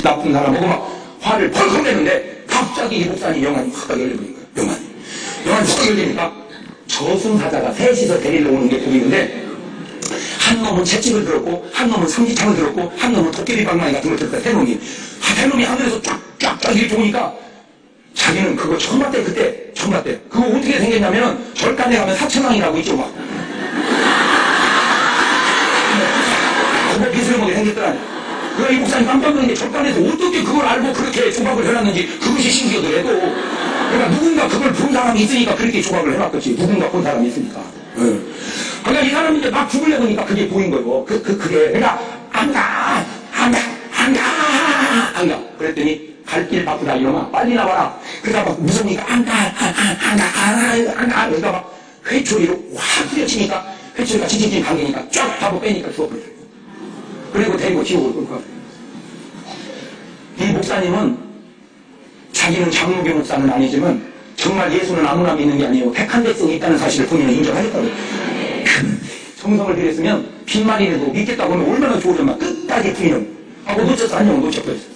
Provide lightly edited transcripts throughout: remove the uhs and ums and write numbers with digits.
나쁜 사람하고 막 화를 펄펄 내는데 갑자기 이 목사님 영안이 확 열려버린 거예요. 영안이 확 열리니까 저승사자가 셋이서 데리러 오는 게 보이는데 한 놈은 채찍을 들었고 한 놈은 삼지창을 들었고 한 놈은 도깨비 방망이 같은 걸 들었다. 세 놈이 하늘에서 쫙쫙쫙 이렇게 오니까 자기는 그거 처음 봤대. 그때 처음 봤대. 그거 어떻게 생겼냐면은 절간에 가면 사천왕이라고 있죠 막. 그거 비스름하게 생겼더라니. 그러니까 이 목사님 깜짝 놀란 게 절간에서 어떻게 그걸 알고 그렇게 조각을 해놨는지 그것이 신기하더라도. 그러니까 누군가 그걸 본 사람이 있으니까 그렇게 조각을 해놨겠지. 누군가 본 사람이 있으니까. 그러니까 이 사람이 이제 막 죽으려고 하니까 그게 보인 거고. 그게 그러니까 안 가. 그랬더니 갈 길 바쁘다 이놈아 빨리 나와라. 그러다 막 무서우니까 안 가. 그러다 막 회초리로 확 후려치니까 회초리가 징징징 감기니까 쫙 잡아 빼니까 죽어버려. 그리고 데리고 지옥을 끌고 가요. 이 목사님은 자기는 장로교 목사는 아니지만 정말 예수는 아무나 믿는 게 아니에요. 택한 백성이 있다는 사실을 본인은 인정하겠다고요. 정성을 들였으면 빈말이라도 믿겠다고 하면 얼마나 좋으려면 끝까지 부인은 하고 놓쳐서 안녕 놓쳐버렸어요.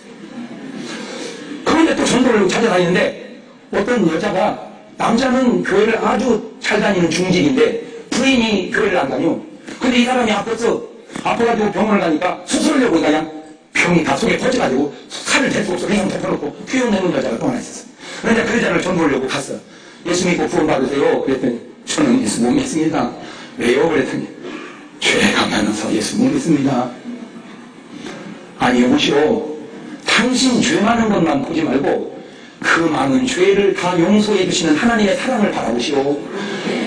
그런데 또 전도를 찾아다니는데 어떤 여자가 남자는 교회를 아주 잘 다니는 중직인데 부인이 교회를 안 다녀. 근데 이 사람이 아파가지고 병원을 가니까 수술하려고 그냥 병이 다 속에 터져가지고 살을 댈 수 없어 그냥 덮어놓고 휘어내는 여자가 또 하나 있었어. 그런데 그 여자를 전도하려고 갔어. 예수 믿고 구원 받으세요. 그랬더니 저는 예수 못 믿습니다. 왜요? 그랬더니 죄가 많아서 예수 못 믿습니다. 아니 오시오. 당신 죄 많은 것만 보지 말고 그 많은 죄를 다 용서해 주시는 하나님의 사랑을 바라보시오.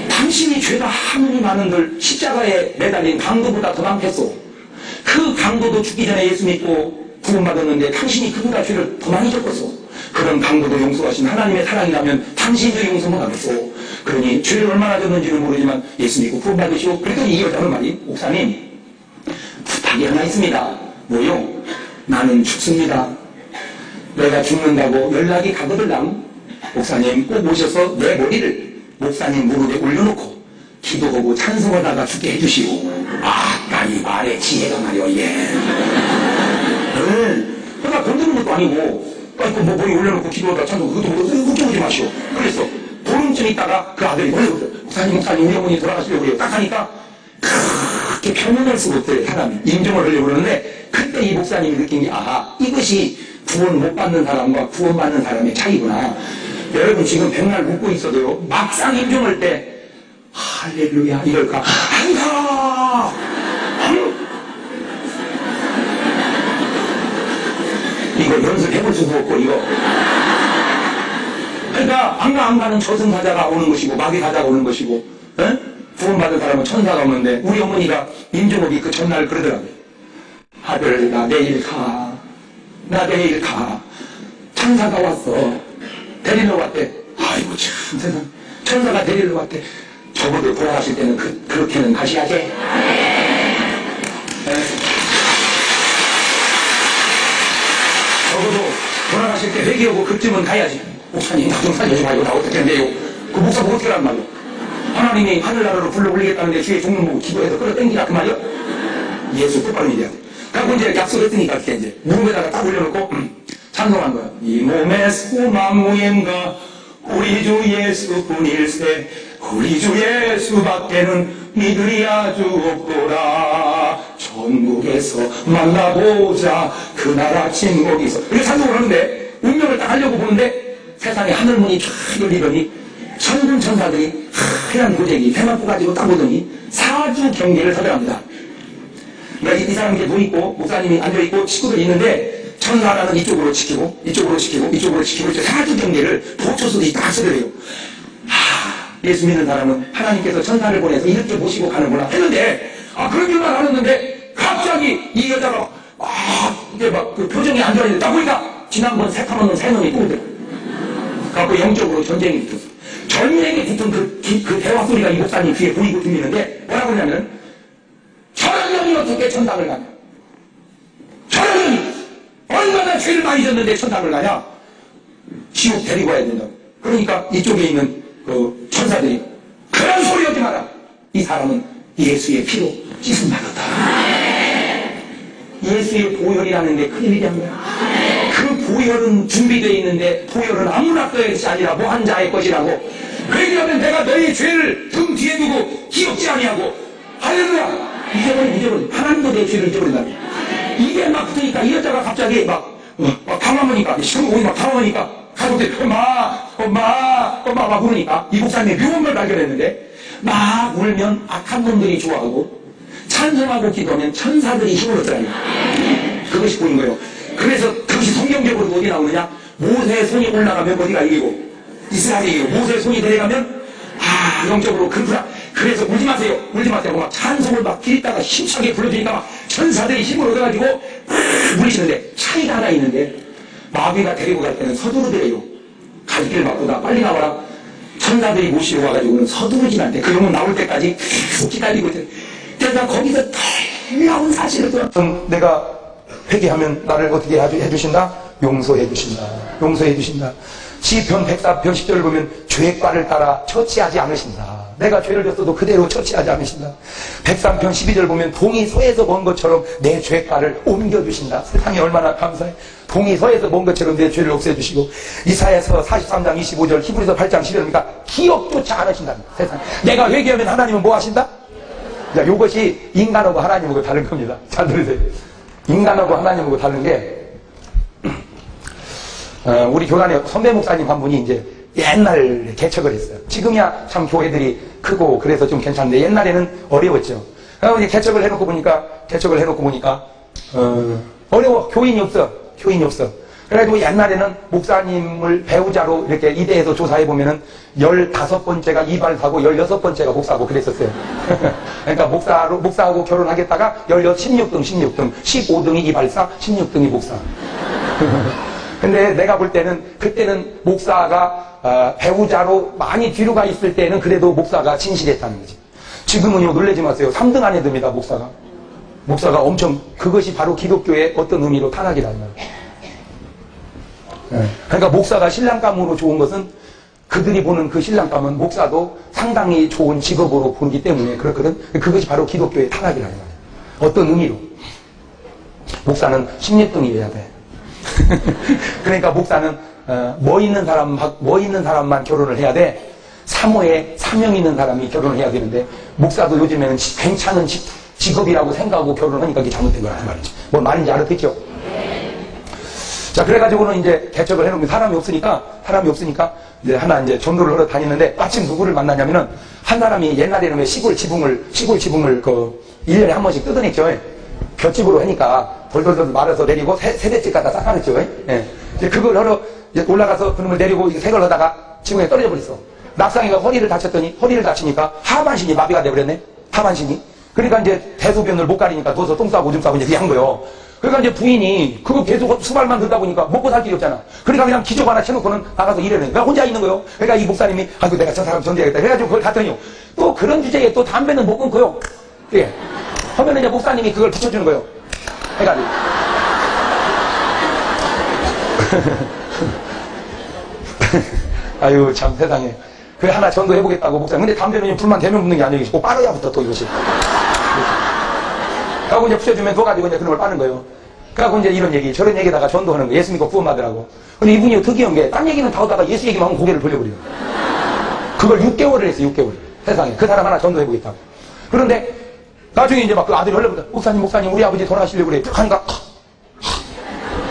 당신이 죄가 아무리 많은들 십자가에 매달린 강도보다 더 많겠소. 그 강도도 죽기 전에 예수 믿고 구원받았는데 당신이 그보다 죄를 더 많이 졌겠소. 그런 강도도 용서하신 하나님의 사랑이라면 당신도 용서 못하겠소. 그러니 죄를 얼마나 졌는지는 모르지만 예수 믿고 구원받으시오. 그랬더니 이 여자는 말이 목사님 부탁이 하나 있습니다. 뭐요? 나는 죽습니다. 내가 죽는다고 연락이 가거들랑 목사님 꼭 오셔서 내 머리를 목사님 무릎에 올려놓고 기도하고 찬송하다가 죽게 해주시오. 아까 이 말의 지혜가 말이오. 예. 그러니까 건드는 것도 아니고 뭐 머리 올려놓고 기도하다가 찬송 그것도 걱정하지 마시오. 그래서 보름쯤 있다가 그 아들이 목사님 우리 어머니 돌아가시려고 그래요. 딱 하니까 그렇게 표현할 수가 없어요. 사람이 인정을 하려고 그러는데 그때 이 목사님이 느낀 게 이것이 구원 못 받는 사람과 구원 받는 사람의 차이구나. 여러분 지금 백날 묻고 있어도요 막상 인정할 때 할렐루야 이럴까? 안가! 이거 연습해볼 수도 없고 이거. 그러니까 안 가는 저승사자가 오는 것이고 마귀사자가 오는 것이고 구원받은 사람은 천사가 오는데 우리 어머니가 임종옥이 그 전날 그러더라고요. 아들 나 내일 가. 천사가 왔어. 데리러 왔대. 아이고 참 세상. 천사가 데리러 왔대. 적어도 돌아가실 때는 그렇게는 가셔야지. 적어도 돌아가실 때 회개하고 그쯤은 가야지. 목사님 나 좀 살려줘 봐요. 나 어떻게 한대요. 그 목사 뭐 어떻게 하란 말이야. 하나님이 하늘나라로 불러 올리겠다는데 주의 종로 보고 기도해서 끌어당기라 그 말이야. 예수 똑바로 믿어야 돼. 그리고 이제 약속했으니까 그렇게 이제 무릎에다가 딱 올려놓고 찬송한 거야. 이 몸의 소망무인가 우리 주 예수뿐일세 우리 주 예수밖에는 믿으리 아주 없도라. 전국에서 만나보자 그날 아침 거기서. 이렇게 찬송을 하는데 운명을 딱 하려고 보는데 세상에 하늘문이 쫙 열리더니 천군 천사들이 하얀 고데기 대만포 가지고 딱 오더니 사주 경계를 서별합니다. 그러니까 이 사람이 이제 누워있고 목사님이 앉아있고 식구들이 있는데 천사라는 이쪽으로 지키고 이쪽으로 지키고 이쪽으로 지키고 사주 경계를 도초수들이 딱 서별해요. 예수 믿는 사람은 하나님께서 천사를 보내서 이렇게 모시고 가는구나 했는데 그런 줄만 알았는데 갑자기 이 여자가 이제 막 그 표정이 안 좋아지는데 딱 보니까 지난번 새카만 새 놈이 또 오더라고요. 그래서 영적으로 전쟁이 붙었어. 전쟁이 붙은 그 대화 소리가 이 목사님 귀에 보이고 들리는데 뭐라고 하냐면 저런 년이 어떻게 천당을 가냐. 저런 년이 얼마나 죄를 많이 졌는데 천당을 가냐. 지옥 데리고 와야 된다. 그러니까 이쪽에 있는 그 천사들이 그런 소리 하지 마라. 이 사람은 예수의 피로 씻음 받았다. 예수의 보혈이라는 게 큰일이란 거야. 그 보혈은 준비되어 있는데 보혈은 아무나 써야 할 것이 아니라 뭐 한 자의 것이라고. 왜냐하면 내가 너희 죄를 등 뒤에 두고 기억지 아니하고 할렐루야. 잊어버린 하나님도 내 죄를 잊어버린다. 입에 막 붙으니까 이 여자가 갑자기 막 당황하니까 시험 오니 막 당황하니까 가족들이 엄마 막 그러니까 이 목사님이 묘한 걸 발견했는데 막 울면 악한 놈들이 좋아하고 찬송하고 기도하면 천사들이 힘을 얻더라니. 그것이 보인 거예요. 그래서 그것이 성경적으로 어디 나오느냐. 모세의 손이 올라가면 어디가 이기고 이스라엘이 이기고 모세의 손이 내려가면 영적으로 그렇구나. 그래서 울지 마세요 막 찬송을 막 기리다가 힘차게 불러주니까 막 천사들이 힘을 얻어가지고 물리시는데 차이가 하나 있는데 마귀가 데리고 갈 때는 서두르더래요. 갈 길 바꾸다 빨리 나와라. 천사들이 모시고 와가지고는 서두르지 않대. 그 영혼 나올 때까지 계속 기다리고 있대. 그래서 거기서 놀라운 사실을 내가 회개하면 나를 어떻게 해주신다? 용서해 주신다. 시편 104편 10절을 보면 죄과를 따라 처치하지 않으신다. 내가 죄를 졌어도 그대로 처치하지 않으신다. 103편 12절 보면 동이 서에서 먼 것처럼 내 죄과를 옮겨주신다. 세상에 얼마나 감사해. 동이 서에서 먼 것처럼 내 죄를 없애주시고 이사야서 43장 25절 히브리서 8장 11절이니까 기억조차 않으신다. 세상에 내가 회개하면 하나님은 뭐 하신다? 자, 이것이 인간하고 하나님하고 다른 겁니다. 잘 들으세요. 인간하고 하나님하고 다른 게 우리 교단에 선배 목사님 한 분이 이제 옛날 개척을 했어요. 지금이야 참 교회들이 크고 그래서 좀 괜찮은데 옛날에는 어려웠죠. 그래서 이제 개척을 해놓고 보니까 어려워. 교인이 없어. 그래가지고 옛날에는 목사님을 배우자로 이렇게 이대에서 조사해보면은 15번째가 이발사고 16번째가 목사고 그랬었어요. 그러니까 목사하고 결혼하겠다가 16등, 15등이 이발사, 16등이 목사. 근데 내가 볼 때는 그때는 목사가 배우자로 많이 뒤로 가 있을 때는 그래도 목사가 진실했다는 거지. 지금은요 놀라지 마세요. 3등 안에 듭니다. 목사가 엄청 그것이 바로 기독교의 어떤 의미로 탄압이라는 거예요. 그러니까 목사가 신랑감으로 좋은 것은 그들이 보는 그 신랑감은 목사도 상당히 좋은 직업으로 보기 때문에 그렇거든. 그것이 바로 기독교의 탄압이라는 거예요. 어떤 의미로. 목사는 16등이어야 돼. 그러니까 목사는 뭐 있는 사람만 결혼을 해야 돼. 사모에 사명 있는 사람이 결혼을 해야 되는데 목사도 요즘에는 괜찮은 직업이라고 생각하고 결혼하니까 그게 잘못된 거란 말이지. 뭐 말인지 알아듣죠? 자, 그래가지고는 이제 개척을 해놓으면 사람이 없으니까 이제 하나 이제 전도를 하러 다니는데 마침 누구를 만나냐면은 한 사람이 옛날에는 왜 시골 지붕을 1년에 한 번씩 뜯어냈죠. 볏집으로 하니까 돌돌돌 말아서 내리고 세대집 갖다 닦아냈죠. 이제 그걸 하러 이제 올라가서 그놈을 내리고 새걸 하다가 지붕에 떨어져 버렸어. 낙상이가 허리를 다치니까 하반신이 마비가 돼버렸네. 하반신이. 그러니까 이제 대소변을 못 가리니까 누워서 똥 싸고 오줌 싸고 이제 한 거예요. 그러니까 이제 부인이 그거 계속 수발만 듣다 보니까 먹고 살 길이 없잖아. 그러니까 그냥 기적 하나 쳐놓고는 나가서 일해내. 그러니까 혼자 있는 거예요. 그러니까 이 목사님이 아이고 내가 저 사람 전도해야겠다. 그래가지고 그걸 갔더니요. 또 그런 주제에 또 담배는 못 끊고요. 예. 하면 이제 목사님이 그걸 붙여주는 거예요. 해가지고. 아유 참 세상에. 그래 하나 전도해보겠다고 목사님. 근데 담배는 불만 대면 붙는 게 아니고 꼭 빨아야부터 또 이것이. 그러고 이제 붙여주면 둬가지고 이제 그놈을 빠는 거예요. 그래갖고 이제 이런 얘기, 저런 얘기에다가 전도하는 거예요. 예수 믿고 구원받으라고. 근데 이분이 특이한 게, 딴 얘기는 다 하다가 예수 얘기만 하면 고개를 돌려버려요. 그걸 6개월을 했어요, 6개월. 세상에. 그 사람 하나 전도해보겠다고. 그런데, 나중에 이제 막 그 아들이 연락보다, 목사님, 우리 아버지 돌아가시려고 그래. 하니까,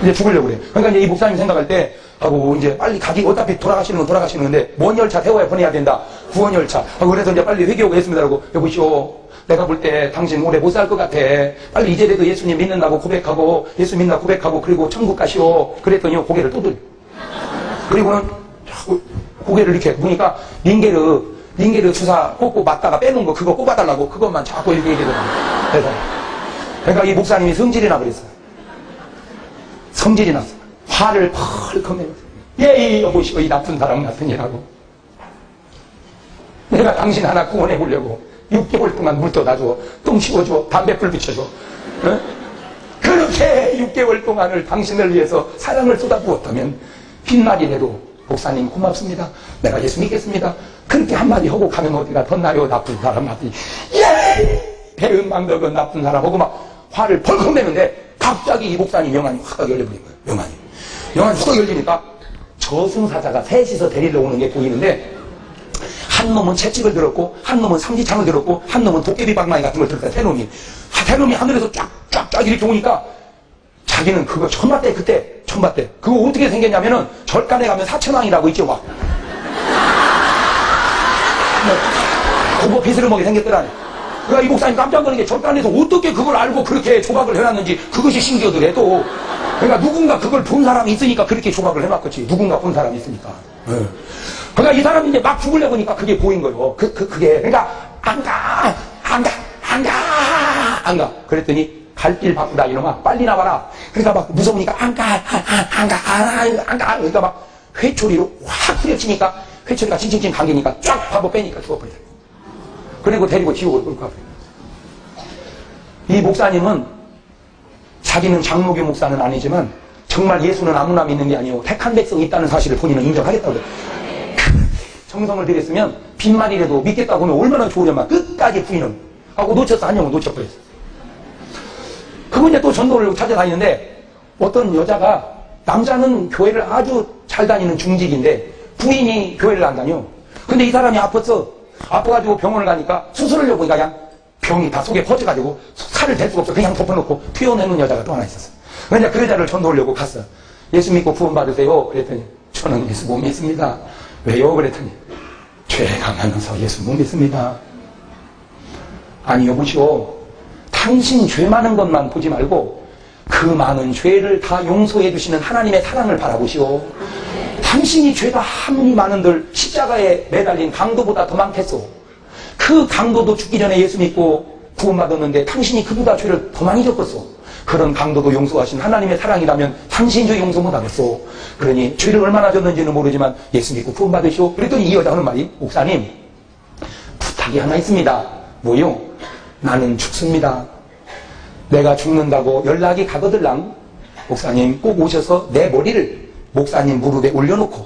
이제 죽으려고 그래. 그러니까 이제 이 목사님 생각할 때, 하고 이제 빨리 가기, 어차피 돌아가시는 건데, 먼 열차 태워야 보내야 된다. 구원열차. 하고 그래서 이제 빨리 회개하고 예수님이라고, 여보시오. 내가 볼 때 당신 오래 못 살 것 같아. 빨리 이제라도 예수님 믿는다고 고백하고 예수 믿나 고백하고 그리고 천국 가시오. 그랬더니 고개를 또 들려. 그리고는 고개를 이렇게 보니까 링게르 주사 꽂고 맞다가 빼놓은 거 그거 꼽아달라고 그것만 자꾸 이렇게 얘기하더라고요. 그러니까 이 목사님이 성질이 나 그랬어요. 성질이 났어. 화를 펄컥 내면서 예 여보시오 이 나쁜 사람 같으니라고. 내가 당신 하나 구원해 보려고 6개월 동안 물 떠다줘, 똥 씌워줘, 담배불 비춰줘. 어? 그렇게 6개월 동안을 당신을 위해서 사랑을 쏟아부었다면 빈말이라도 목사님 고맙습니다. 내가 예수 믿겠습니다. 그렇게 한마디 하고 가면 어디가 덧나요 나쁜 사람 마디. 예! 배은망덕은 나쁜 사람 하고 막 화를 벌컥 내는데 갑자기 이 목사님 명안이 확 열려버린 거예요. 명안이 확 열리니까 저승사자가 셋이서 데리러 오는 게 보이는데, 한 놈은 채찍을 들었고, 한 놈은 삼지창을 들었고, 한 놈은 도깨비 방망이 같은 걸 들었다. 세 놈이 하늘에서 쫙쫙쫙 이렇게 오니까 자기는 그거 처음 봤대. 그때 처음 봤대. 그거 어떻게 생겼냐면은 절간에 가면 사천왕이라고 있죠. 막 그거 비스름하게 생겼더라네. 그러니까 이 목사님 깜짝 놀란 게 절간에서 어떻게 그걸 알고 그렇게 조각을 해놨는지 그것이 신기하더래도. 그러니까 누군가 그걸 본 사람이 있으니까 그렇게 조각을 해놨겠지. 누군가 본 사람이 있으니까. 그러니까 이 사람이 이제 막 죽으려고 하니까 그게 보인 거예요. 그게. 그러니까 안 가. 그랬더니 갈 길 바꾸다 이놈아. 빨리 나와라. 그러니까 막 무서우니까 안 가. 그러니까 막 회초리로 확 후려치니까 회초리가 칭칭칭 감기니까 쫙 파고 빼니까 죽어버리더라. 그리고 데리고 지옥으로 끌고 가버려요. 이 목사님은 자기는 장로교 목사는 아니지만 정말 예수는 아무나 믿는 게 아니고 택한 백성이 있다는 사실을 본인은 인정하겠다고 그래요. 정성을 들였으면 빈말이라도 믿겠다고 하면 얼마나 좋으려면 끝까지 부인은 하고 놓쳤어. 한 명은 놓쳐버렸어. 그분 이제 또 전도를 찾아다니는데 어떤 여자가, 남자는 교회를 아주 잘 다니는 중직인데 부인이 교회를 안 다녀. 근데 이 사람이 아파가지고 병원을 가니까 수술하려고 그냥 병이 다 속에 퍼져가지고 살을 댈 수가 없어. 그냥 덮어놓고 튀어내는 여자가 또 하나 있었어. 그러니까 그 여자를 전도하려고 갔어. 예수 믿고 구원 받으세요. 그랬더니 저는 예수 못 믿습니다. 왜요? 그랬더니 죄가 많아서 예수 못 믿습니다. 아니 여보시오, 당신 죄 많은 것만 보지 말고 그 많은 죄를 다 용서해 주시는 하나님의 사랑을 바라보시오. 당신이 죄가 아무리 많은들 십자가에 매달린 강도보다 더 많겠소. 그 강도도 죽기 전에 예수 믿고 구원받았는데 당신이 그보다 죄를 더 많이 졌겠소. 그런 강도도 용서하신 하나님의 사랑이라면 당신 죄 용서 못하겠소. 그러니 죄를 얼마나 졌는지는 모르지만 예수 믿고 구원받으시오. 그랬더니 이 여자가 하는 말이, 목사님 부탁이 하나 있습니다. 뭐요? 나는 죽습니다. 내가 죽는다고 연락이 가거들랑 목사님 꼭 오셔서 내 머리를 목사님 무릎에 올려놓고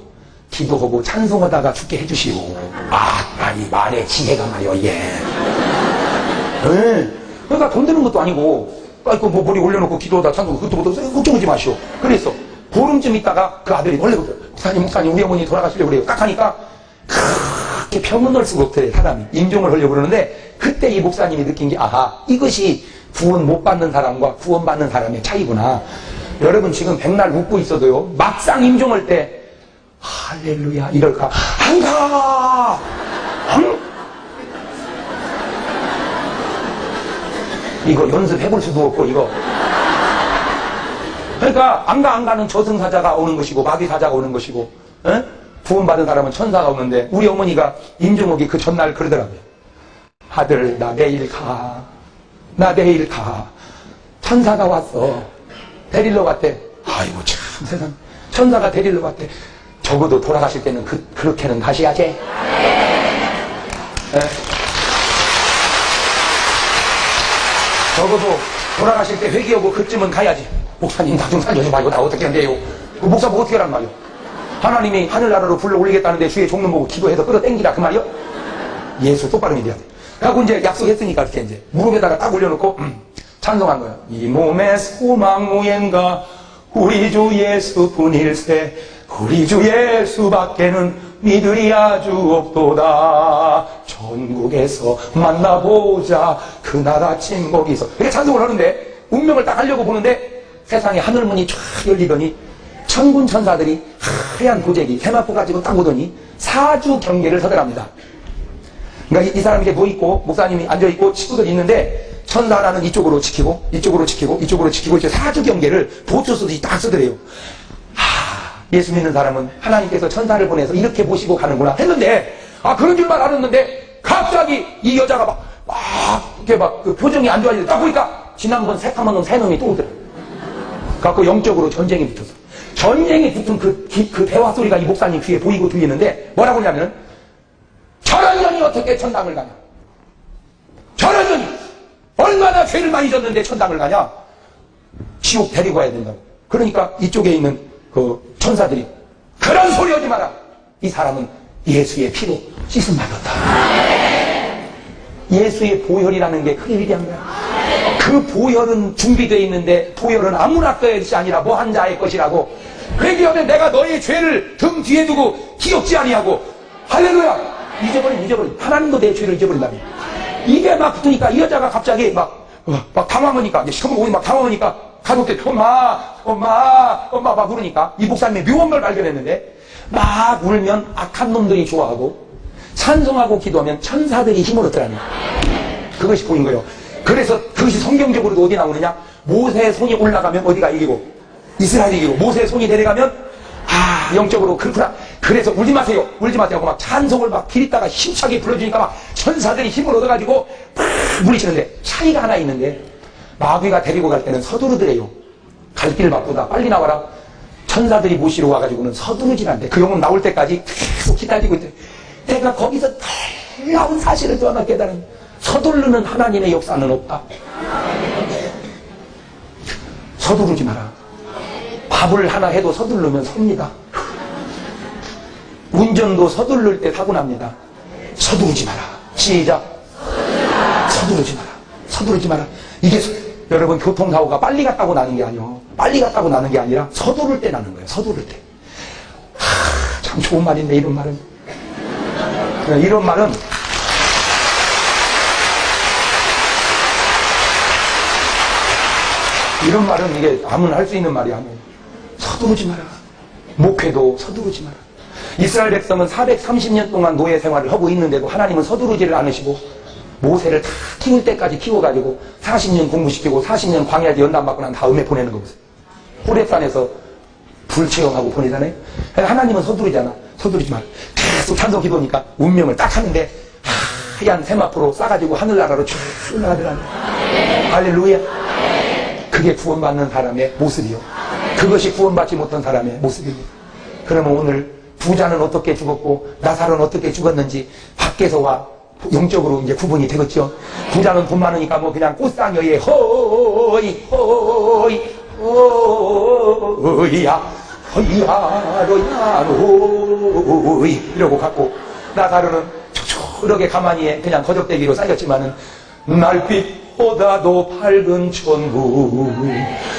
기도하고 찬송하다가 죽게 해주시오. 이 말에 지혜가 나요. 그러니까 돈 드는 것도 아니고 뭐 머리 올려놓고 기도하다 찬송, 그것도 걱정하지 마시오. 그랬어. 보름쯤 있다가 그 아들이 원래 목사님 우리 어머니 돌아가시려고 그래요. 딱 하니까 그렇게 병은 넣을 수가 없대. 사람이 임종을 하려고 그러는데 그때 이 목사님이 느낀 게, 이것이 구원 못 받는 사람과 구원 받는 사람의 차이구나. 여러분 지금 백날 웃고 있어도요, 막상 임종할 때 할렐루야 이럴까? 안 가! 이거 연습해볼 수도 없고 이거. 그러니까 안 가는 저승사자가 오는 것이고 마귀사자가 오는 것이고, 구원받은 사람은 천사가 오는데 우리 어머니가 임종하기 그 전날 그러더라고요. 아들 나 내일 가. 천사가 왔어. 데리러 갔대. 아이고 참 세상. 천사가 데리러 갔대. 적어도 돌아가실 때는 그렇게는 가셔야지. 적어도 돌아가실 때 회개하고 그쯤은 가야지. 목사님 나 좀 살려줘 봐. 이거 나 어떻게 한대요? 그 목사 뭐 어떻게 하란 말이요? 하나님이 하늘나라로 불러 올리겠다는데 주의 종로 보고 기도해서 끌어당기라 그 말이요? 예수 똑바로 믿어야 돼. 그래갖고 이제 약속했으니까 이렇게 이제 무릎에다가 딱 올려놓고 찬송한 거야. 이 몸의 소망 무엔가 우리 주 예수뿐일세. 우리 주 예수밖에는 믿으리 아주 없도다. 전국에서 만나보자 그 나라 침묵이서. 이렇게 찬송을 하는데 운명을 딱 하려고 보는데 세상에 하늘문이 쫙 열리더니 천군 천사들이 하얀 도제기 세마포 가지고 딱 오더니 사주 경계를 서더랍니다. 그러니까 이 사람이 이렇게 누워있고 목사님이 앉아있고 친구들이 있는데 천사 하나는 이쪽으로 지키고 이쪽으로 지키고 이제 사주 경계를 보초 쓰듯이 딱 쓰더래요. 예수 믿는 사람은 하나님께서 천사를 보내서 이렇게 모시고 가는구나 했는데, 그런 줄만 알았는데 갑자기 이 여자가 그 표정이 안 좋아지고 딱 보니까 지난번 새까만 놈 새 놈이 또 오더라. 그래갖고 영적으로 전쟁이 붙었어. 전쟁이 붙은 그 대화 소리가 이 목사님 귀에 보이고 들리는데 뭐라고 하냐면, 저런 년이 어떻게 천당을 가냐? 저런 년이 얼마나 죄를 많이 졌는데 천당을 가냐? 지옥 데리고 가야 된다고. 그러니까 이쪽에 있는 그 천사들이 그런 소리 하지 마라. 이 사람은 예수의 피로 씻음 받았다. 예수의 보혈이라는 게 그게 위대한 거야. 그 그 보혈은 준비되어 있는데 보혈은 아무나 떠야 할 것이 아니라 뭐한 자의 것이라고. 회개하면 내가 너의 죄를 등 뒤에 두고 기억지 아니하고. 할렐루야. 잊어버린 하나님도 내 죄를 잊어버린다며. 입에 막 붙으니까 이 여자가 갑자기 막 당황하니까, 시커먼 몸이 막 당황하니까 가족들 엄마 막 부르니까 이 목사님의 묘한 걸 발견했는데, 막 울면 악한 놈들이 좋아하고 찬송하고 기도하면 천사들이 힘을 얻더라는 거예요. 그것이 보인 거예요. 그래서 그것이 성경적으로도 어디 나오느냐, 모세의 손이 올라가면 어디가 이기고 이스라엘이 이기고, 모세의 손이 내려가면 영적으로 그렇구나. 그래서 울지 마세요 하고 막 찬송을 막 기리다가 힘차게 불러주니까 막 천사들이 힘을 얻어가지고 막 물리치는데, 차이가 하나 있는데, 마귀가 데리고 갈 때는 서두르더래요. 갈 길 바쁘다 빨리 나와라. 천사들이 모시러 와가지고는 서두르질 않대. 그 영혼 나올 때까지 계속 기다리고 있대. 내가 거기서 놀라운 사실을 또 하나 깨달은, 서두르는 하나님의 역사는 없다. 서두르지 마라. 밥을 하나 해도 서두르면 섭니다. 운전도 서두를 때 사고 납니다. 서두르지 마라. 시작. 서두르지 마라. 이게 여러분, 교통사고가 빨리 갔다고 나는 게 아니요, 빨리 갔다고 나는 게 아니라 서두를 때 나는 거예요. 서두를 때. 참 좋은 말인데, 이런 말은 이게 아무나 할 수 있는 말이 아니에요. 서두르지 마라. 목회도 서두르지 마라. 이스라엘 백성은 430년 동안 노예 생활을 하고 있는데도 하나님은 서두르지를 않으시고 모세를 다 키울 때까지 키워가지고 40년 공부시키고 40년 광야지 연단받고 난 다음에 보내는 거 보세요. 호렙산에서 불체험하고 보내잖아요. 하나님은 서두르잖아. 서두르지 마라. 계속 찬송 기도니까 운명을 딱 하는데 하얀 세마포로 싸가지고 하늘나라로 쭉 올라가더라는 거예요. 할렐루야. 그게 구원받는 사람의 모습이요. 그것이 구원받지 못한 사람의 모습입니다. 그러면 오늘 부자는 어떻게 죽었고 나사로는 어떻게 죽었는지 밖에서와 영적으로 이제 구분이 되겠죠. 부자는 돈 많으니까 뭐 그냥 꽃상여에 허이야 이러고 갔고, 나사로는 초초하게 가만히 그냥 거적대기로 쌓였지만은 날빛보다도 밝은 천국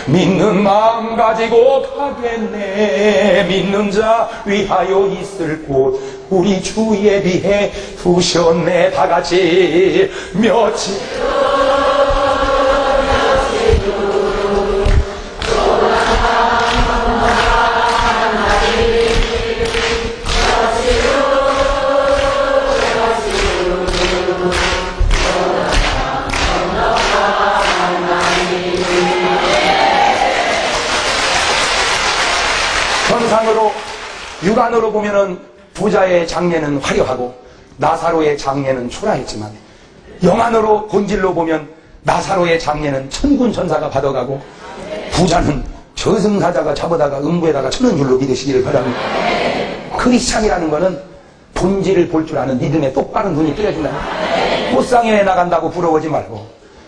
믿는 마음 가지고 가겠네. 믿는 자 위하여 있을 곳 우리 주 예비해 두셨네. 다같이 며칠 현상으로 육안으로 보면은 부자의 장례는 화려하고 나사로의 장례는 초라했지만, 영안으로 본질로 보면 나사로의 장례는 천군 천사가 받아가고 부자는 저승사자가 잡아다가 음부에다가 쳐는 줄로 믿으시기를 바랍니다. 크리스찬이라는 거는 본질을 볼 줄 아는 믿음의 똑바른 눈이 뜨여진다. 꽃상에 나간다고 부러워하지 말고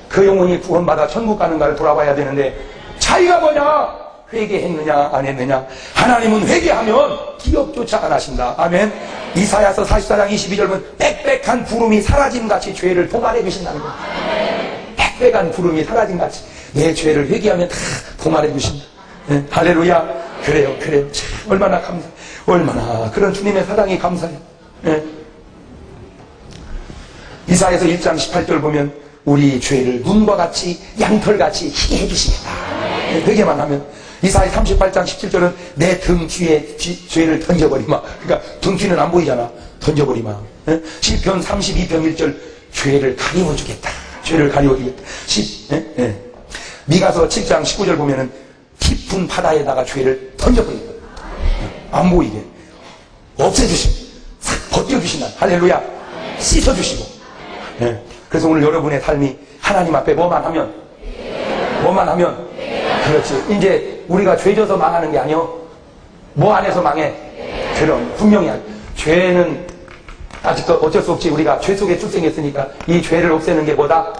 그 영혼이 구원받아 천국 가는가를 돌아봐야 되는데, 차이가 뭐냐? 회개했느냐 안 했느냐. 하나님은 회개하면 기억조차 안 하신다. 아멘. 이사야서 44장 22절 보면 빽빽한 구름이 사라짐같이 죄를 도말해 주신다는 거예요. 빽빽한 구름이 사라짐같이 내 죄를 회개하면 다 도말해 주신다. 네, 할렐루야. 그래요. 참, 얼마나 감사해. 얼마나 그런 주님의 사랑이 감사해요. 네. 이사야서 1장 18절 보면 우리 죄를 눈과 같이 양털같이 희게 해주시겠다. 네, 회개만 하면. 이사야 38장 17절은 내 등 뒤에 죄를 던져버리마. 그러니까 등 뒤는 안 보이잖아. 던져버리마. 예? 시편 32편 1절 죄를 가리워주겠다. 죄를 가리워주겠다. 미가서 7장 19절 보면은 깊은 바다에다가 죄를 던져버린다. 안 보이게 없애주시고 싹 벗겨주신다. 할렐루야. 씻어주시고. 예. 그래서 오늘 여러분의 삶이 하나님 앞에 뭐만 하면 그렇지. 이제 우리가 죄져서 망하는 게 아니요. 뭐 안에서 망해? 그럼 분명히 죄는 아직도 어쩔 수 없지. 우리가 죄 속에 출생했으니까 이 죄를 없애는 게 뭐다?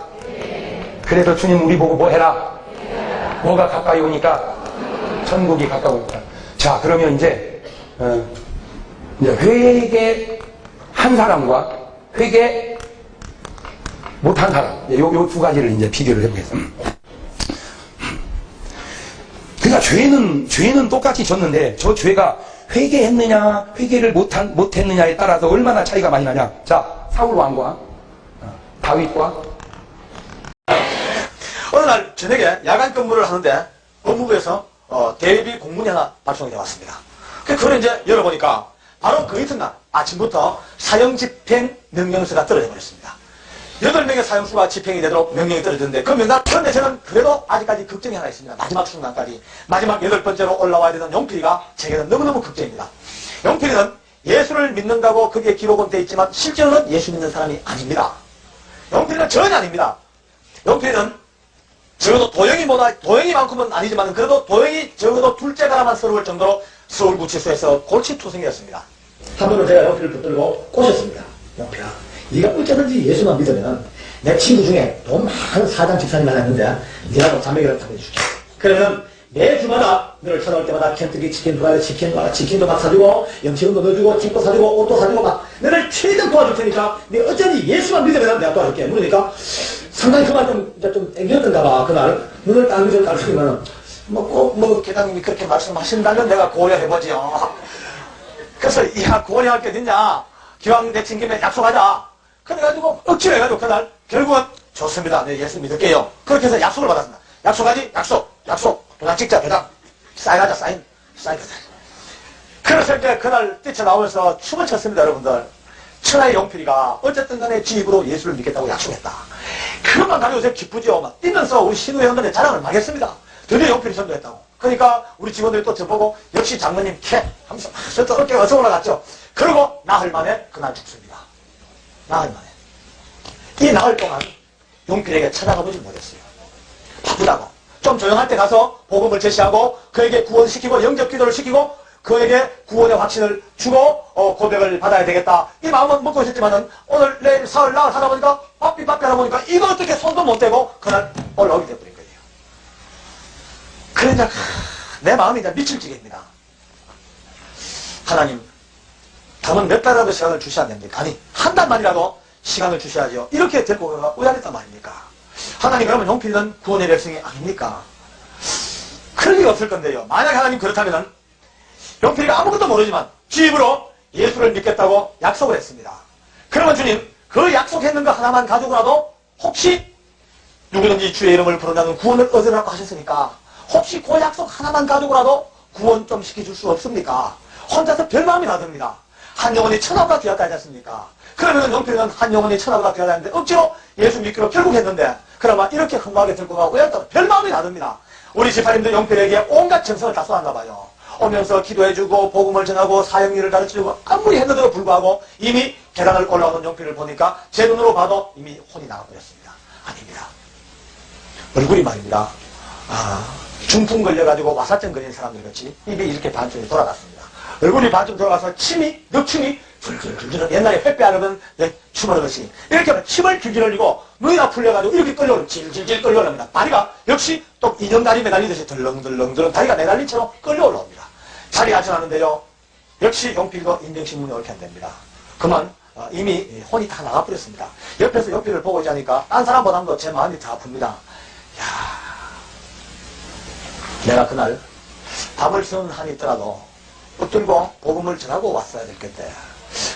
그래서 주님 우리 보고 뭐 해라? 뭐가 가까이 오니까? 천국이 가까우니까. 자, 그러면 이제 회개한 사람과 회개 못한 사람, 요 두 가지를 이제 비교를 해보겠습니다. 죄는 똑같이 졌는데 저 죄가 회개했느냐 회개를 못했느냐에 따라서 얼마나 차이가 많이 나냐. 자, 사울 왕과 다윗과 어느 날 저녁에 야간 근무를 하는데 법무부에서 대비 공문이 하나 발송이 되어 왔습니다. 그걸 이제 열어보니까 바로 그 이튿날 아침부터 사형 집행 명령서가 떨어져 버렸습니다. 8명의 사형수가 집행이 되도록 명령이 떨어졌는데 그 명단, 그런데 저는 그래도 아직까지 걱정이 하나 있습니다. 마지막 순간까지. 마지막 8번째로 올라와야 되는 용필이가 제게는 너무너무 걱정입니다. 용필이는 예수를 믿는다고 그게 기록은 되어 있지만 실제로는 예수 믿는 사람이 아닙니다. 용필이는 전혀 아닙니다. 용필이는 적어도 도형이만큼은 아니지만 그래도 도형이 적어도 둘째 가라만 서러울 정도로 서울구치소에서 골치투성이었습니다. 한 번은 제가 용필을 붙들고 꼬셨습니다. 용필아, 네가 어쩌든지 예수만 믿으면 내 친구 중에 돈 많은 사장 집사님 하나 있는데 네가 자매기를 타보해줄게. 그러면 매주마다 너를 찾아올 때마다 켄터키 치킨, 프라이드 치킨도 막 사주고 영치금도 넣어주고 집도 사주고 옷도 사주고 막 너를 최대한 도와줄 테니까 네가 어쩐지 예수만 믿으면 내가 도와줄게. 그러니까 상당히 그만 좀 땡겼던가 봐. 그날 눈을 딱 늦어 깔으면 꼭 계장님이 그렇게 말씀하신다면 내가 고려해보지요. 그래서 야, 고려할 게 있냐, 기왕 내친 김에 약속하자. 그래가지고 억지로 해가지고 그날 결국은 좋습니다, 네, 예수 믿을게요. 그렇게 해서 약속을 받았습니다. 약속하지? 약속. 도장 찍자, 도장. 사인하자, 사인. 그래서 이제 그날 뛰쳐나오면서 춤을 췄습니다, 여러분들. 천하의 용필이가 어쨌든 간에 지 입으로 예수를 믿겠다고 약속했다. 그것만 가지고 요새 기쁘죠. 막 뛰면서 우리 신우회원들의 자랑을 막 했습니다. 드디어 용필이 선도했다고. 그러니까 우리 직원들이 또 저보고 역시 장모님 캐 하면서 또 어깨가 어서 올라갔죠. 그리고 나흘 만에 그날 죽습니다. 나흘 만에. 이 나흘 동안 용필에게 찾아가 보지 못했어요. 바쁘다고. 좀 조용할 때 가서 복음을 제시하고 그에게 구원시키고 영접 기도를 시키고 그에게 구원의 확신을 주고 고백을 받아야 되겠다. 이 마음은 먹고 있었지만은 오늘 내일 사흘 나흘 하다 보니까 바삐 하다 보니까 이거 어떻게 손도 못 대고 그날 올라오게 돼버린 거예요. 그러니까 내 마음이 이제 미칠 지경입니다. 하나님, 담은 몇 달이라도 시간을 주셔야 됩니까? 아니, 한 달만이라도 시간을 주셔야죠. 이렇게 데리고 가가 의아했단 말입니까? 하나님, 그러면 용필은 구원의 백성이 아닙니까? 그럴 리가 없을 건데요. 만약 하나님 그렇다면은 용필이가 아무것도 모르지만 지 입으로 예수를 믿겠다고 약속을 했습니다. 그러면 주님, 그 약속했는 거 하나만 가지고라도 혹시 누구든지 주의 이름을 부른다는 구원을 얻으라고 하셨으니까 혹시 그 약속 하나만 가지고라도 구원 좀 시켜줄 수 없습니까? 혼자서 별마음이 나듭니다. 한 영혼이 천하보다 귀하다 하지 않습니까? 그러면 용필은 한 영혼이 천하보다 귀하다 했는데 억지로 예수 믿기로 결국 했는데 그러면 이렇게 흠하게 들고 가고 별마음이 나듭니다. 우리 집사님도 용필에게 온갖 정성을 다 쏟았나 봐요. 오면서 기도해주고 복음을 전하고 사형일을 가르쳐주고 아무리 했는데도 불구하고 이미 계단을 올라오는 용필을 보니까 제 눈으로 봐도 이미 혼이 나가버렸습니다. 아닙니다. 얼굴이 말입니다. 중풍 걸려가지고 와사증 걸린 사람들 같이 입이 이렇게 반쯤이 돌아갔습니다. 얼굴이 반쯤 돌아가서 늑침이 줄줄 옛날에 횃배 하려면 춤을 하듯이 이렇게 침을 줄줄 흘리고 눈이 다 풀려가지고 이렇게 끌려오는 질질질 끌려올랍니다. 다리가 역시 또 인형다리 매달리듯이 덜렁덜렁 다리가 매달린 채로 끌려올라옵니다. 자리에 앉혀놨는데요. 역시 용필도 인정신문이 옳게 안 됩니다. 그만 이미 혼이 다 나가버렸습니다. 옆에서 용필을 보고 있자니까 딴 사람보다도 제 마음이 다 아픕니다. 내가 그날 밥을 쓰는 한이 있더라도 붙들고 복음을 전하고 왔어야 될 건데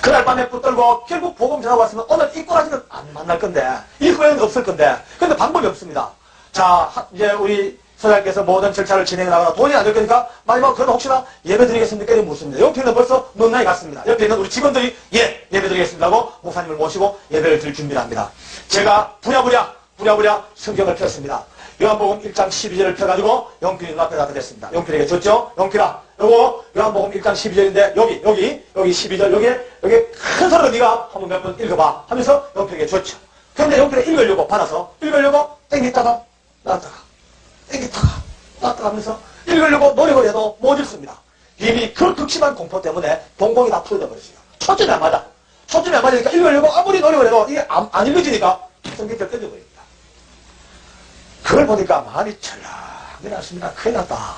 그날 밤에 붙들고 결국 복음 전하고 왔으면 오늘 입고라지는 안 만날 건데 이 후회는 없을 건데 근데 방법이 없습니다. 자, 이제 우리 소장님께서 모든 절차를 진행해 나가다 돈이 안 될 거니까 마지막으로 그래도 혹시나 예배 드리겠습니까? 이렇게 묻습니다. 옆에는 벌써 넉나이 갔습니다. 옆에 있는 우리 직원들이 예배 드리겠습니다 하고 목사님을 모시고 예배를 드릴 준비를 합니다. 제가 부랴부랴 성경을 폈습니다. 요한복음 1장 12절을 펴가지고 용필이 눈앞에 갖다 댔습니다. 용필에게 줬죠? 용필아, 요거 요한복음 1장 12절인데 여기 12절 여기 큰 소리로 네가 한번 몇 번 읽어봐 하면서 용필에게 줬죠. 그런데 용필이 읽으려고 땡기다가 나왔다가 하면서 읽으려고 노력을 해도 못 읽습니다. 이미 그 극심한 공포 때문에 동공이 다 풀어져 버렸어요. 초점이 안 맞으니까 읽으려고 아무리 노력을 해도 이게 안 읽어지니까 성경을 던져버립니다. 그걸 보니까 마음이 철렁 났습니다. 큰일 났다.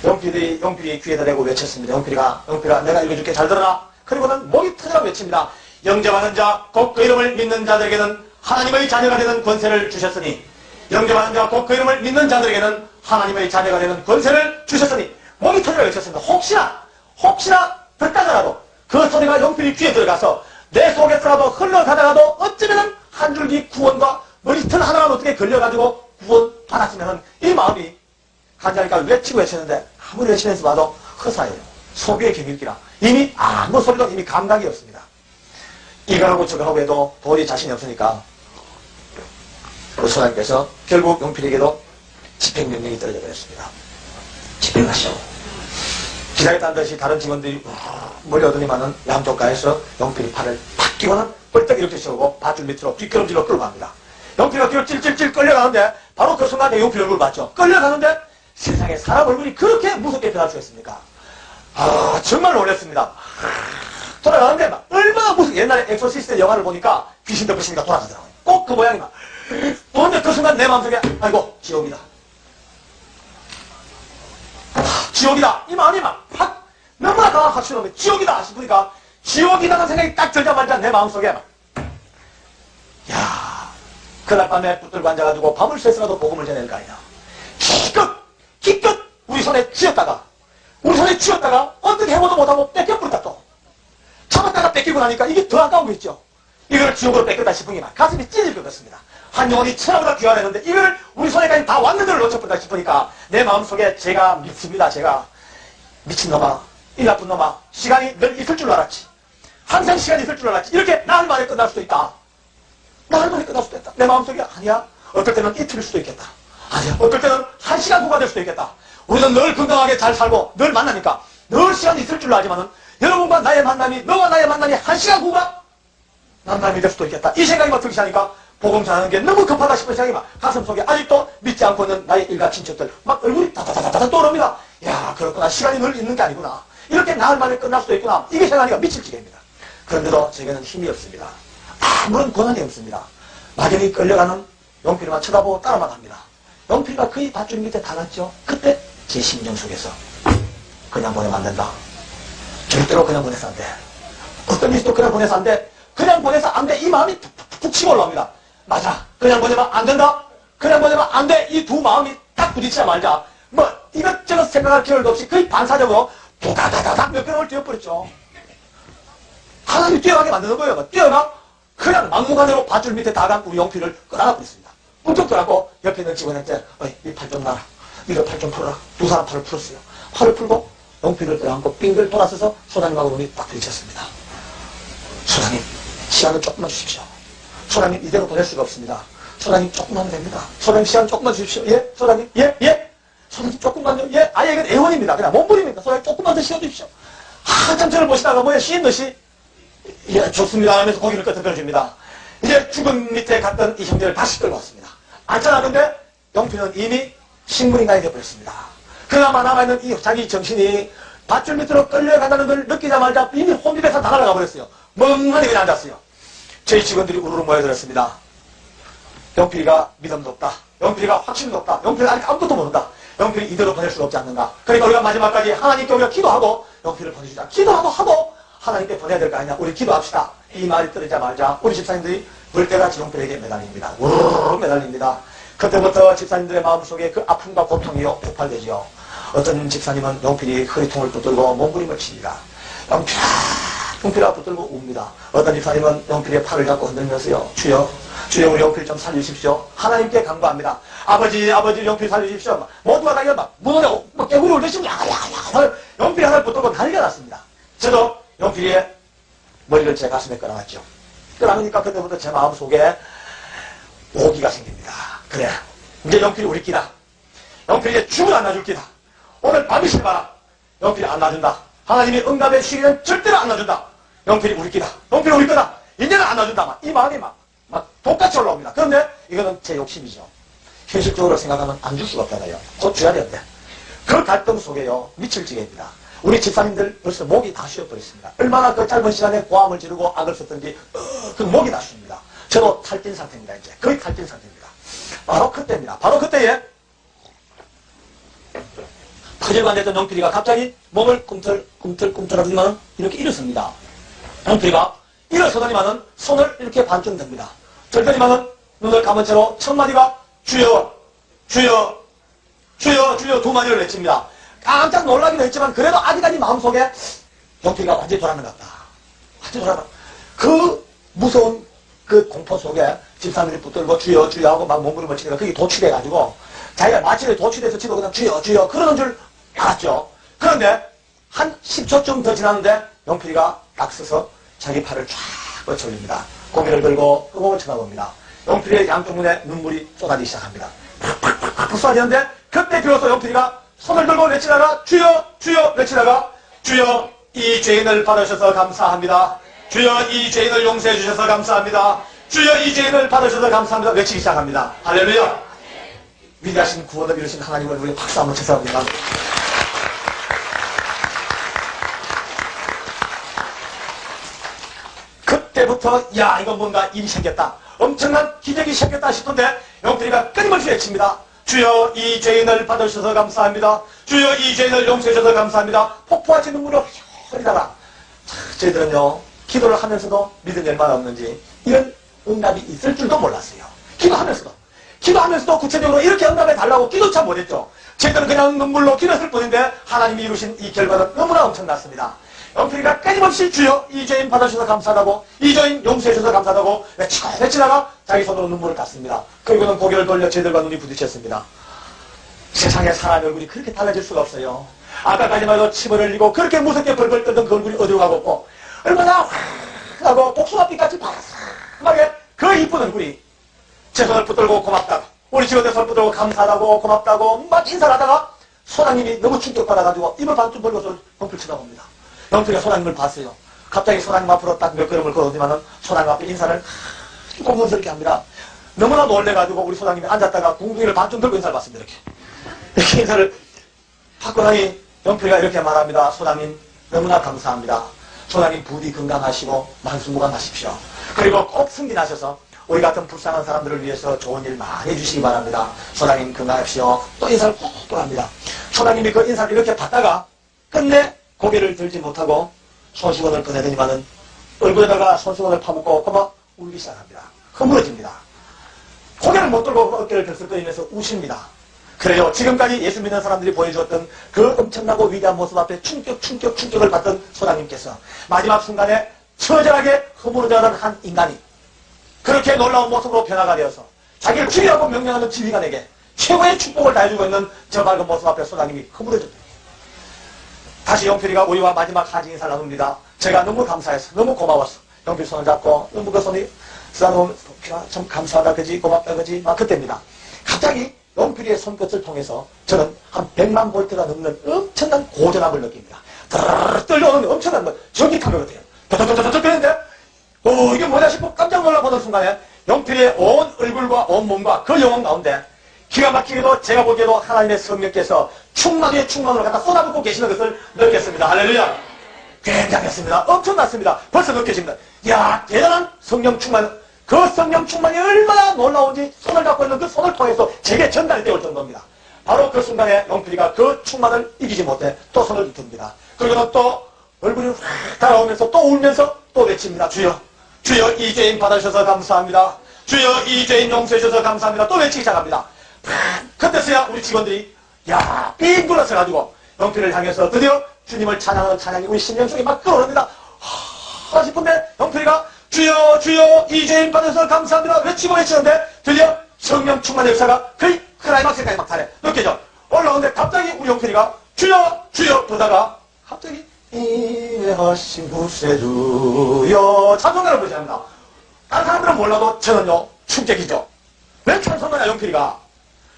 용필이 귀에다 대고 외쳤습니다. 용필아, 내가 읽어줄게. 잘 들어라. 그리고는 목이 터져라 외칩니다. 영접하는 자, 곧 그 이름을 믿는 자들에게는 하나님의 자녀가 되는 권세를 주셨으니 영접하는 자와 곧 그 이름을 믿는 자들에게는 하나님의 자녀가 되는 권세를 주셨으니 목이 터져라 외쳤습니다. 혹시나 듣다가라도 그 소리가 영필이 귀에 들어가서 내 속에서라도 흘러가다가도 어쩌면은 한 줄기 구원과 머리털 하나만 어떻게 걸려가지고 구원 받았으면은 이 마음이 간절하니까 외치고 외쳤는데 아무리 외치면서 봐도 허사예요. 소비의 경일기라. 이미 아무 소리도 이미 감각이 없습니다. 이거하고 저거하고 해도 도저히 자신이 없으니까 그 소장님께서 결국 용필에게도 집행명령이 떨어져 버렸습니다. 집행하시오. 기다렸다는 듯이 다른 직원들이 몰려오더니만은 양쪽 가에서 용필이 팔을 팍 끼고는 벌떡 이렇게 세우고 밧줄 밑으로 뒷걸음질로 끌고 갑니다. 용필이가 뒤로 찔찔찔 끌려가는데 바로 그 순간에 용필 얼굴을 봤죠. 끌려가는데 세상에 사람 얼굴이 그렇게 무섭게 변할 수 있습니까? 정말 놀랐습니다. 돌아가는데 막 얼마나 무섭게 옛날에 엑소시스트 영화를 보니까 귀신 덮으시니까 돌아가더라고요. 꼭 그 모양이 막 보는데 그 순간 내 마음속에 아이고 지옥이다. 지옥이다. 이 마음이 막 팍 너무나 강한 확신을 지옥이다 싶으니까 지옥이다는 생각이 딱 들자마자 내 마음속에 막 야 그날 밤에 붙들고 앉아가지고 밤을 새서라도 복음을 전해야 될 거 아니냐. 기껏 우리 손에 쥐었다가 어떻게 해보도 못하고 뺏겨버렸다 또. 참았다가 뺏기고 나니까 이게 더 아까운 거 있죠. 이걸 지옥으로 뺏겼다 싶으니까 가슴이 찢어질 것 같습니다. 한 영혼이 천하보다 귀하랬는데 이걸 우리 손에까지 다 왔는 걸 놓쳐버렸다 싶으니까 내 마음속에 제가 믿습니다. 제가 미친놈아, 이 나쁜 놈아, 시간이 늘 있을 줄 알았지. 항상 시간이 있을 줄 알았지. 이렇게 나흘 만에 끝날 수도 있다. 나흘 만에 끝날 수도 있다. 내 마음속에 아니야. 어떨 때는 이틀일 수도 있겠다. 아니야. 어떨 때는 1시간 후가 될 수도 있겠다. 우리는 늘 건강하게 잘 살고 늘 만나니까 늘 시간이 있을 줄 알지만은 여러분과 나의 만남이, 너와 나의 만남이 1시간 후가 만남이 될 수도 있겠다. 이 생각이 막 들기 시작하니까 복음 전하는 게 너무 급하다 싶은 생각이 막 가슴속에 아직도 믿지 않고 있는 나의 일가 친척들 막 얼굴이 다다다다다 떠오릅니다. 야, 그렇구나. 시간이 늘 있는 게 아니구나. 이렇게 나흘 만에 끝날 수도 있구나. 이게 생각하니까 미칠 지경입니다. 그런데도 제게는 힘이 없습니다. 아무런 권한이 없습니다. 막연히 끌려가는 용필이만 쳐다보고 따라만 합니다. 용필이가 거의 밧줄 밑에 닿았죠. 그때 제 심정 속에서 그냥 보내면 안 된다. 절대로 그냥 보내서 안 돼. 어떤 일도 그냥 보내서 안 돼. 그냥 보내서 안 돼. 이 마음이 푹 치고 올라옵니다. 맞아. 그냥 보내면 안 된다. 그냥 보내면 안 돼. 이 두 마음이 딱 부딪히자 말자. 뭐 이것저것 생각할 겨를도 없이 거의 반사적으로 도다다다닥 몇 걸음을 뛰어버렸죠. 하나님이 뛰어가게 만드는 거예요. 뛰어가 그냥 막무가내로 밧줄 밑에 다간 우리 용필을 끌어안아버렸습니다. 뭉쩍 끌어안고 옆에 있는 직원한테 이 팔 좀 놔라. 이거 팔 좀 풀어라. 두 사람 팔을 풀었어요. 팔을 풀고 용필을 끌어안고 빙글 돌아서서 소장님하고 눈이 딱 부딪혔습니다. 소장님, 시간을 조금만 주십시오. 소장님, 이대로 보낼 수가 없습니다. 소장님, 조금만 하면 됩니다. 소장님, 시간 조금만 주십시오. 예? 소장님, 예? 소장님, 조금만요. 예? 아예 이건 애원입니다. 그냥 몸부림입니다. 소장님, 조금만 더 시간 주십시오. 한참 저를 보시다가 뭐야, 시인 듯이 예, 좋습니다 하면서 고기를 끄덕거려줍니다. 이제 죽음 밑에 갔던 이 형제를 다시 끌고 왔습니다. 앉잖아. 근데 영필은 이미 식물인간이 되어버렸습니다. 그나마 남아있는 이 자기 정신이 밧줄 밑으로 끌려간다는 걸 느끼자마자 이미 혼비백산 다 날아가 버렸어요. 멍하니 그냥 앉았어요. 저희 직원들이 우르르 모여들었습니다. 영필이가 믿음도 없다. 영필이가 확신도 없다. 영필이가 아직 아무것도 모른다. 영필이 이대로 보낼 수가 없지 않는가. 그러니까 우리가 마지막까지 하나님께 우리가 기도하고 영필을 보내주자. 기도하고 하나님께 보내야 될 거 아니냐. 우리 기도합시다. 이 말이 떨어지자마자 우리 집사님들이 물때같이 용필에게 매달립니다. 우르르 매달립니다. 그때부터 집사님들의 마음속에 그 아픔과 고통이요 폭발되지요. 어떤 집사님은 용필이 허리통을 붙들고 몸부림을 칩니다. 용필아 붙들고 웁니다. 어떤 집사님은 용필의 팔을 잡고 흔들면서요. 주여 우리 용필 좀 살려주십시오. 하나님께 간구합니다. 아버지 용필 살려주십시오. 모두가 다 이걸 막 문어내 깨구리 울듯이 야야야 용필 하나를 붙들고 난리가 났습니다. 저도 용필이의 머리를 제 가슴에 끌어놨죠. 끌어안으니까 그때부터 제 마음속에 오기가 생깁니다. 그래 이제 용필이 우리 끼다. 용필이 이제 죽을 안 놔줄 끼다. 오늘 밤이실 봐라. 용필이 안 놔준다. 하나님이 응답의 시기는 절대로 안 놔준다. 영필이 우리 끼다. 영필이 우리 거다. 이제는 안 놔준다. 이 마음이 막 독같이 올라옵니다. 그런데 이거는 제 욕심이죠. 현실적으로 생각하면 안 줄 수가 없잖아요. 곧 줘야 되는데. 그 갈등 속에요. 미칠 지경입니다. 우리 집사님들 벌써 목이 다 쉬어버렸습니다. 얼마나 그 짧은 시간에 고함을 지르고 악을 썼던지 그 목이 다 쉽니다. 저도 탈진 상태입니다. 이제 거의 탈진 상태입니다. 바로 그때입니다. 바로 그때에 퍼즐관 됐던 영필이가 갑자기 몸을 꿈틀꿈틀하더니만 이렇게 일어섭니다. 영필이가 일어서더니만은 손을 이렇게 반쯤 듭니다. 들더니만은 눈을 감은 채로 첫 마디가 주여, 주여, 주여, 주여 두 마디를 외칩니다. 깜짝 놀라기도 했지만 그래도 아직까지 마음속에 영필이가 완전히 돌아간다. 완전히 돌아간다. 그 무서운 그 공포 속에 집사람들이 붙들고 주여, 주여 하고 막 몸부림을 치니까 그게 도취돼가지고 자기가 마치 도취돼서 치고 그냥 주여, 주여 그러는 줄 알았죠. 그런데 한 10초쯤 더 지났는데 영필이가 딱 서서 자기 팔을 쫙 뻗쳐 올립니다. 고개를 들고 끄공을 쳐다봅니다. 영필이의 양쪽 눈에 눈물이 쏟아지기 시작합니다. 팍팍팍팍 쏟아지는데 그때 비로소 영필이가 손을 들고 외치다가 주여, 주여 외치다가 주여 이 죄인을 받으셔서 감사합니다. 주여 이 죄인을 용서해 주셔서 감사합니다. 주여 이 죄인을 받으셔서 감사합니다. 외치기 시작합니다. 할렐루야. 위대하신 구원을 이루신 하나님을 우리 박수 한번 쳐서 합니다. 그때부터 야 이건 뭔가 일이 생겼다. 엄청난 기적이 생겼다 싶은데 영필이가 끊임없이 외칩니다. 주여 이 죄인을 받으셔서 감사합니다. 주여 이 죄인을 용서해 주셔서 감사합니다. 폭포같이 눈물을 흘리다가 저희들은요 기도를 하면서도 믿음이 얼마나 없는지 이런 응답이 있을 줄도 몰랐어요. 기도하면서도 구체적으로 이렇게 응답해 달라고 기도차 못했죠. 저희들은 그냥 눈물로 기도했을 뿐인데 하나님이 이루신 이 결과는 너무나 엄청났습니다. 영필이가 끊임없이 주여 이 죄인 받아주셔서 감사하다고 이 죄인 용서해 주셔서 감사하다고 외치다가 자기 손으로 눈물을 땄습니다. 그리고는 고개를 돌려 저희들과 눈이 부딪혔습니다. 세상에 사람의 얼굴이 그렇게 달라질 수가 없어요. 아까까지만 해도 침을 흘리고 그렇게 무섭게 벌벌 떨던 그 얼굴이 어디로 가고 없고 얼마나 하고 복숭아빛같이 바삭하게 그 이쁜 얼굴이 제 손을 붙들고 고맙다고 우리 직원들 손 붙들고 감사하다고 고맙다고 막 인사를 하다가 소장님이 너무 충격받아가지고 입을 반쯤 벌고서 영필 쳐다봅니다. 영필이가 소장님을 봤어요. 갑자기 소장님 앞으로 딱 몇 걸음을 걸어오지만은 소장님 앞에 인사를 공문스럽게 합니다. 너무나 놀래가지고 우리 소장님이 앉았다가 궁둥이를 반쯤 들고 인사를 받습니다. 이렇게 인사를 받고 나니 영필이가 이렇게 말합니다. 소장님 너무나 감사합니다. 소장님 부디 건강하시고 만수무강하십시오. 그리고 꼭 승진하셔서 우리 같은 불쌍한 사람들을 위해서 좋은 일 많이 해주시기 바랍니다. 소장님 건강하십시오. 또 인사를 꼭 합니다. 소장님이 그 인사를 이렇게 받다가 끝내 고개를 들지 못하고 손수건을 꺼내더니만은 얼굴에다가 손수건을 파묻고 고막 울기 시작합니다. 허물어집니다. 고개를 못 들고 어깨를 들썩거리면서 우십니다. 그래요. 지금까지 예수 믿는 사람들이 보여주었던 그 엄청나고 위대한 모습 앞에 충격을 받던 소장님께서 마지막 순간에 처절하게 허물어져가는 한 인간이 그렇게 놀라운 모습으로 변화가 되어서 자기를 죽이라고 명령하는 지휘관에게 최고의 축복을 다해주고 있는 저 밝은 모습 앞에 소장님이 허물어졌다. 다시 영필이가 우리와 마지막 하지 인사를 나눕니다. 제가 너무 감사해서 너무 고마웠어. 영필 손을 잡고 너무 그 손이 쓰다놓은 참 감사하다 그지 고맙다 그지 막 그때입니다. 갑자기 영필이의 손끝을 통해서 저는 한 100만 볼트가 넘는 엄청난 고전압을 느낍니다. 드르르 떨려오는 엄청난 전기타격 같아요. 더더더더더 그랬는데 이게 뭐냐 싶고 깜짝 놀라보는 순간에 영필이의 온 얼굴과 온 몸과 그 영혼 가운데 기가 막히게도 제가 보기에도 하나님의 성령께서 충만의 충만으로 갖다 쏟아붓고 계시는 것을 느꼈습니다. 할렐루야. 굉장했습니다. 엄청났습니다. 벌써 느껴집니다. 이야 대단한 성령 충만. 그 성령 충만이 얼마나 놀라운지 손을 잡고 있는 그 손을 통해서 제게 전달되올 정도입니다. 바로 그 순간에 영필이가 그 충만을 이기지 못해 또 손을 이깁니다. 그리고는 또 얼굴이 확 달아오면서 또 울면서 또 외칩니다. 주여 주여 이 죄인 받아주셔서 감사합니다. 주여 이 죄인 용서해 주셔서 감사합니다. 또 외치기 시작합니다. 그때서야 우리 직원들이 삥 둘러서가지고 영필을 향해서 드디어 주님을 찬양하는 찬양이 우리 심령 속에 막 끌어오릅니다. 싶은데 영필이가 주여 주여 이 죄인 받아서 감사합니다 외치는데 드디어 성령 충만의 역사가 거의 클라이막스까지 막 달해 느껴져 올라오는데 갑자기 우리 영필이가 주여 주여 그러다가 갑자기 인내하신 구세주여 찬송가를 부르셔야 합니다. 다른 사람들은 몰라도 저는요 충격이죠. 왜 찬송가냐 영필이가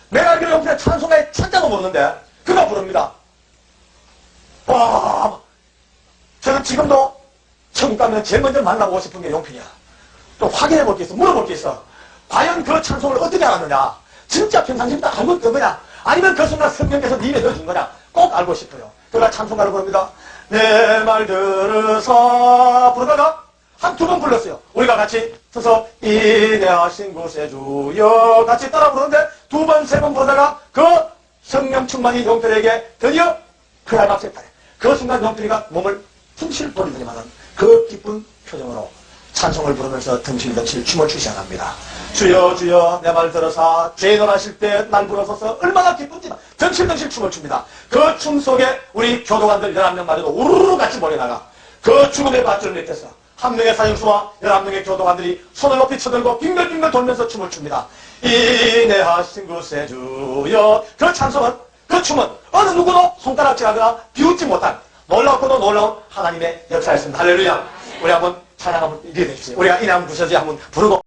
내가 알기로 영필이 찬송가에 찬자도 모르는데 그가 부릅니다. 와 저는 지금도 천국 가면 제일 먼저 만나보고 싶은 게 용필이야. 또 확인해 볼 게 있어. 물어볼 게 있어. 과연 그 찬송을 어떻게 알았느냐? 진짜 평상시에 다 알고 있던 거냐? 아니면 그 순간 성령께서 네 입에 넣어준 거냐? 꼭 알고 싶어요. 그가 찬송가를 부릅니다. 내 말 들으사 부르다가 한 두 번 불렀어요. 우리가 같이 서서 인내하신 구세주여 같이 따라 부르는데 두 번, 세 번 부르다가 그 성령 충만이 용필에게 드디어 클라이막스에 달해. 그 순간 용필이가 몸을 퉁실 버리더니만은 그 기쁜 표정으로 찬송을 부르면서 덩실덩실 춤을 추시 합니다. 주여 주여 내 말 들어서 죄인원하실 때 날 불러서서 얼마나 기쁜지 덩실덩실 춤을 춥니다. 그 춤 속에 우리 교도관들 11명마저도 우르르 같이 몰려나가 그 죽음의 밧줄 밑에서 한 명의 사형수와 11명의 교도관들이 손을 높이 쳐들고 빙글빙글 돌면서 춤을 춥니다. 인내하신 구세 주여. 그 찬송은, 그 춤은 어느 누구도 손가락질하거나 비웃지 못한 놀랍고도 놀라운 하나님의 역사였습니다. 할렐루야. 우리 한번 찬양 한번 이기게 해주세요. 우리가 이 나무 부서지 한번 부르고